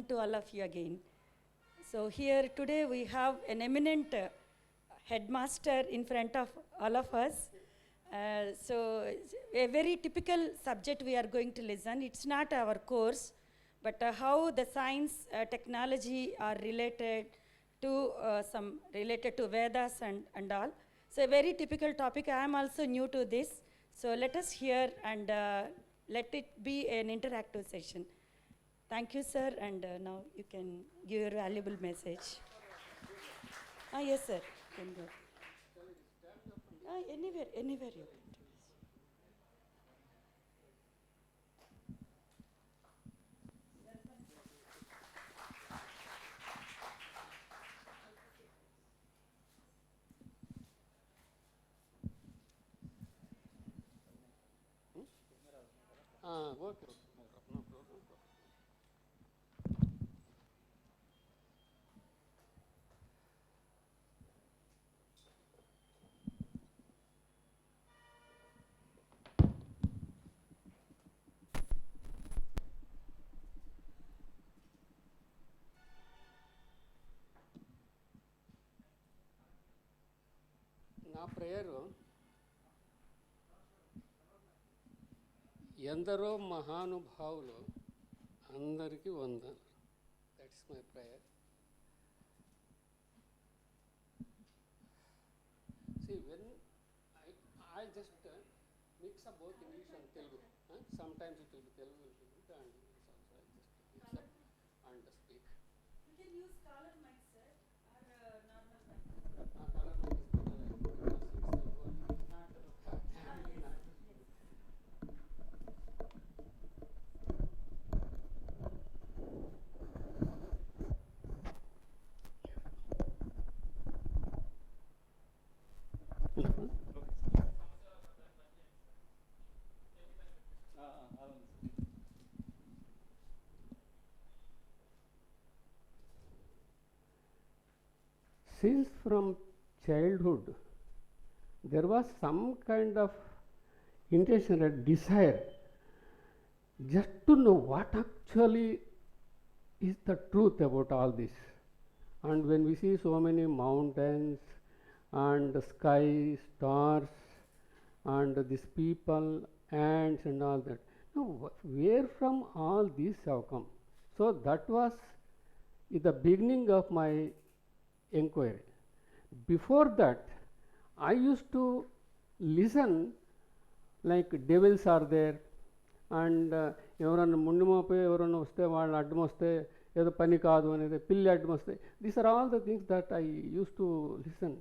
welcome to all of you again. So here today we have an eminent headmaster in front of all of us. So a very typical subject we are going to listen. It's not our course, but how the science, technology are related to related to Vedas and all. So a very typical topic. I am also new to this. So let us hear and let it be an interactive session. Thank you, sir, and now you can give your valuable message. Yes, sir. Can go. Anywhere you can. Okay. No problem. నా prayer ఎందరో మహానుభావులు అందరికీ వందనాలు. That's my prayer. See, when I just mix up both English and Telugu. Sometimes it will be Telugu, it will be and English also. I just mix up and speak. You can use color mic, sir, or normal mic. Color mic is better because it's not Since from childhood there was some kind of intention and desire just to know what actually is the truth about all this. And when we see so many mountains and the sky, stars, and these people, ants, and all that, now where from all these have come? So that was the beginning of my inquiry. Before that, I used to listen like devils are there, and ఎవరన్నా ముందు మోపే ఎవరన్నా వస్తే వాళ్ళు అడ్డం వస్తే ఏదో పని కాదు అనేది పిల్లి అడ్డం వస్తే these are all the things that I use to listen.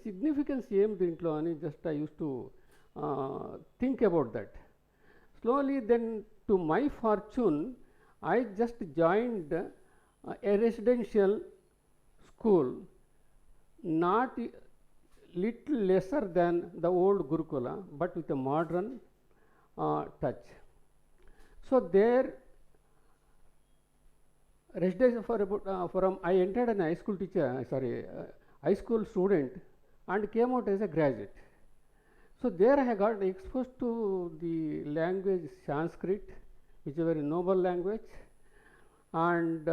Significance ఏం దీంట్లో అని just I use to think about that. Slowly then, to my fortune, I just joined a residential school, not little lesser than the old Gurukula, but with a modern touch. So there, residential I entered as a high school teacher, high school student, and came out as a graduate. So there I got exposed to the language Sanskrit, which is a very noble language, and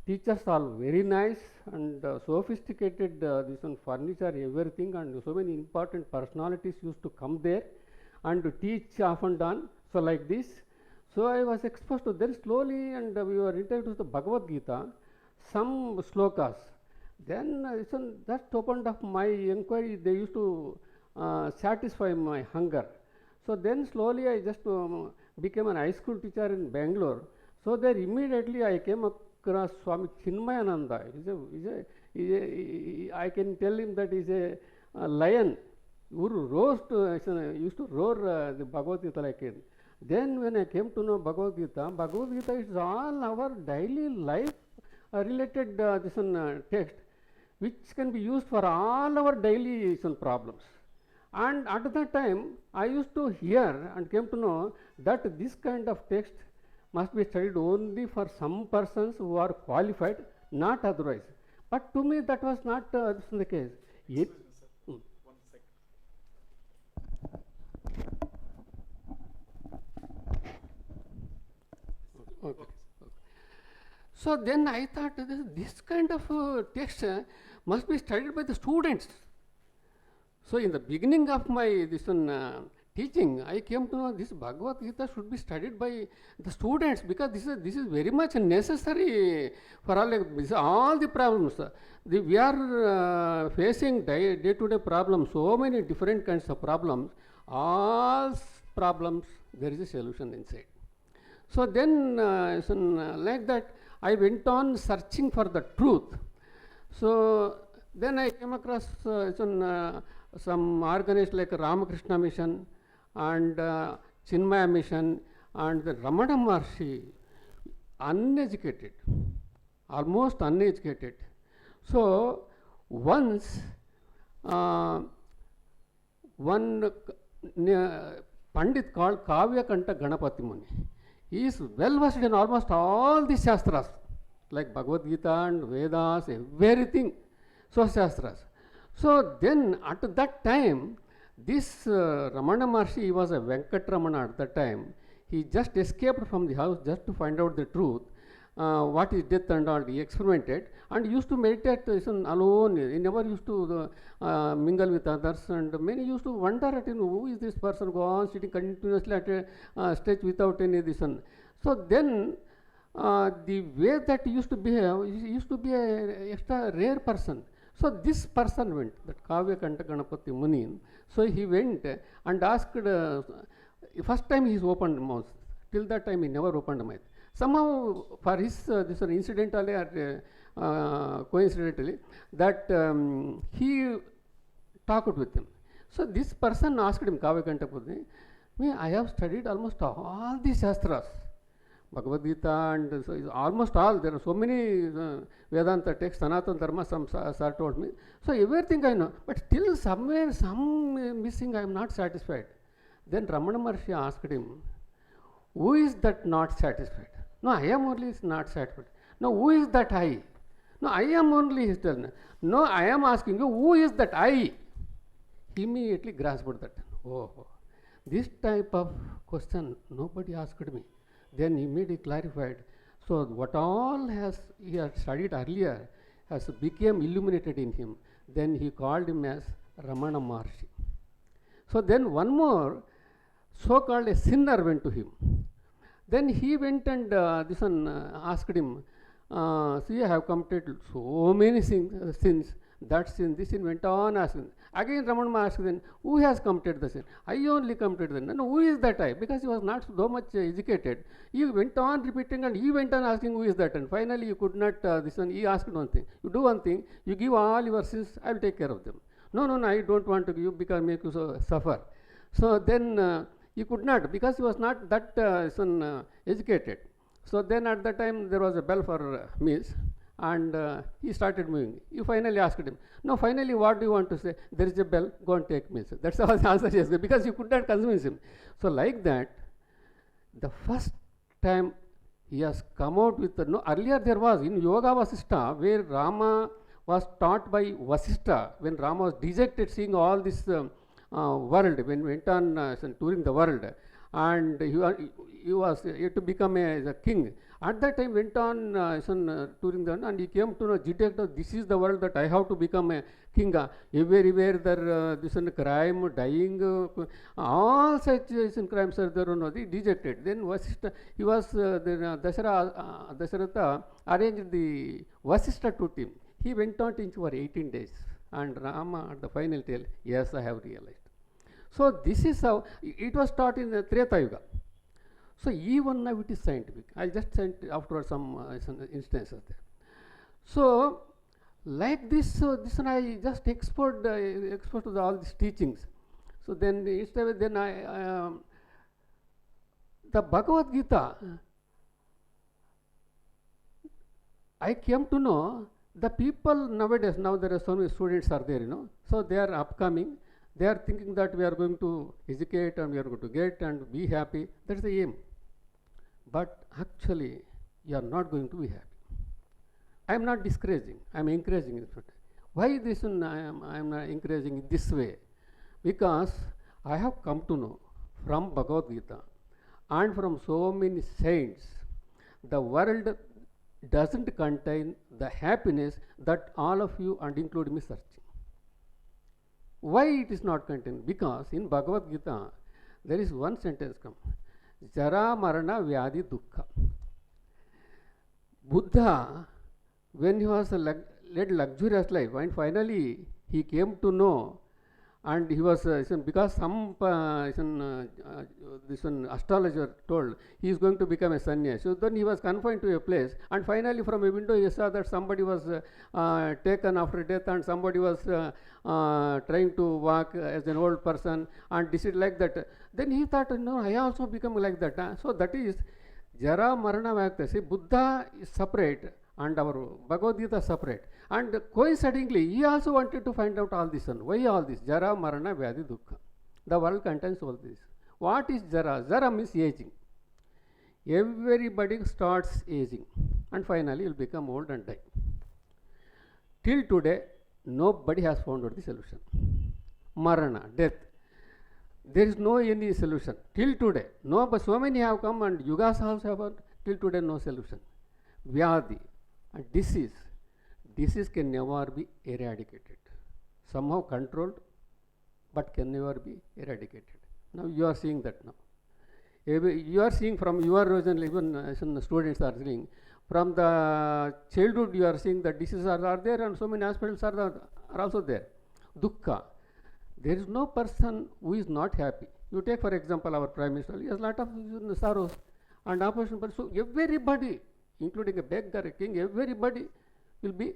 teachers are very nice and sophisticated. This one furniture, everything, and so many important personalities used to come there and to teach off and on. So like this, so I was exposed to. Then slowly, and we were introduced to the Bhagavad Gita, some slokas. Then that opened up my inquiry. They used to satisfy my hunger. So then slowly I just became an high school teacher in Bangalore. So there immediately I came across Swami Chinmayananda. I can tell him that he's a lion who used to roar the Bhagavad Gita like it. Then when I came to know Bhagavad Gita is all our daily life related text, which can be used for all our daily problems. And at that time, I used to hear and came to know that this kind of text must be studied only for some persons who are qualified, not otherwise. But to me, that was not the case. One second. Okay. So then I thought this kind of text must be studied by the students. So in the beginning of my this one teaching, I came to know this Bhagavad Gita should be studied by the students, because this is very much necessary for all the problems. We are facing day-to-day problems, so many different kinds of problems. All problems there is a solution inside. So then, like that, I went on searching for the truth. So then I came across some organized like Ramakrishna Mission and Chinmaya Mission and the Ramana Maharshi, uneducated, almost uneducated. So once one Pandit called Kavya Kanta Ganapati Muni, he is well versed in almost all the Shastras, like Bhagavad Gita and Vedas, everything, so Shastras. So then at that time, this Ramana Maharshi, he was a Venkatramana at that time. He just escaped from the house just to find out the truth, what is death and all. He experimented and used to meditate alone. He never used to mingle with others, and many used to wonder at who is this person, go on sitting continuously at a stage without any this one. So then the way that he used to behave, he used to be a extra rare person. So this person went, that Kavya Kanta Ganapati Muni. So he went and asked, first time he opened mouth. Till that time he never opened mouth. Somehow for his this one incidentally or coincidentally, that he talked with him. So this person asked him, Kavya Kanta Muni, I have studied almost all the Shastras, Bhagavad Gita, and so almost all. There are so many Vedanta texts, Sanatana Dharma, some sir told me. So everything I know, but still somewhere, some missing, I am not satisfied. Then Ramana Maharshi asked him, who is that not satisfied? No, I am only not satisfied. No, who is that I? No, I am only his turn. No, I am asking you, who is that I? He immediately grasped that. Oh, this type of question nobody asked me. Then immediately clarified. So what all he had studied earlier has become illuminated in him. Then he called him as Ramana Maharshi. So then one more so-called a sinner went to him. Then he went and this one asked him, see, I have committed so many sins, that sin, this sin, went on asking. Again Ramana Maharshi then, who has committed the sin? I only committed the sin. No, who is that I? Because he was not so much educated. He went on repeating and he went on asking who is that, and finally he could not, this one, he asked one thing. You do one thing, you give all your sins, I will take care of them. No, I don't want to give because make you suffer. So then he could not, because he was not that educated. So then at that time there was a bell for meals, and he started moving. You finally asked him, no, finally what do you want to say? There is a bell, go and take meals. That's how the answer is, because you could not convince him. So like that, the first time he has come out with, earlier there was in Yoga Vasishtha, where Rama was taught by Vasishtha, when Rama was dejected seeing all this world, when he went on touring the world, and he was yet to become a king. At that time went on touring the world, and he came to know, this is the world that I have to become a king. Everywhere there this crime, dying, all such crimes are there. He dejected. Then Vasishtha, he was Dasharatha arranged the Vasishtha to him. He went on teaching for 18 days, and Rama at the final tell, yes, I have realized. So this is how it was taught in the Treta Yuga. So even now it is scientific. I just sent afterwards some instances there. So like this, this one I just exposed to all these teachings. So then instead of then the Bhagavad Gita, I came to know the people nowadays, now there are so many students are there, so they are upcoming. They are thinking that we are going to educate and we are going to get and be happy. That's the aim. But actually, you are not going to be happy. I am not discouraging. I am encouraging it. Why this one I am not encouraging it this way? Because I have come to know from Bhagavad Gita and from so many saints, the world doesn't contain the happiness that all of you and including me searching. Why it is not contained? Because in Bhagavad Gita there is one sentence come, Jara Marana Vyadi Dukkha. Buddha, when he was led luxurious life and finally he came to know, and he was because some this one astrologer told he is going to become a sannyasi. So then he was confined to a place, and finally from a window he saw that somebody was taken after death, and somebody was trying to walk as an old person, and this is like that. Then he thought, no, I also become like that. So that is Jara Marana Vyakta. See, Buddha is separate and our Bhagavad Gita separate. And coincidentally, he also wanted to find out all this one. Why all this? Jara, Marana, Vyadi, Dukkha. The world contains all this. What is Jara? Jara means aging. Everybody starts aging and finally will become old and die. Till today, nobody has found out the solution. Marana, death. There is no any solution. Till today, no, but so many have come and yugas also have, till today no solution. Vyadi, and disease. Disease can never be eradicated. Somehow controlled, but can never be eradicated. Now you are seeing that now. You are seeing from your region, even some students are seeing, from the childhood you are seeing that diseases are there and so many hospitals are also there. Dukkha. There is no person who is not happy. You take for example our Prime Minister, he has a lot of sorrows and opposition, but so everybody, including a beggar, a king, everybody will be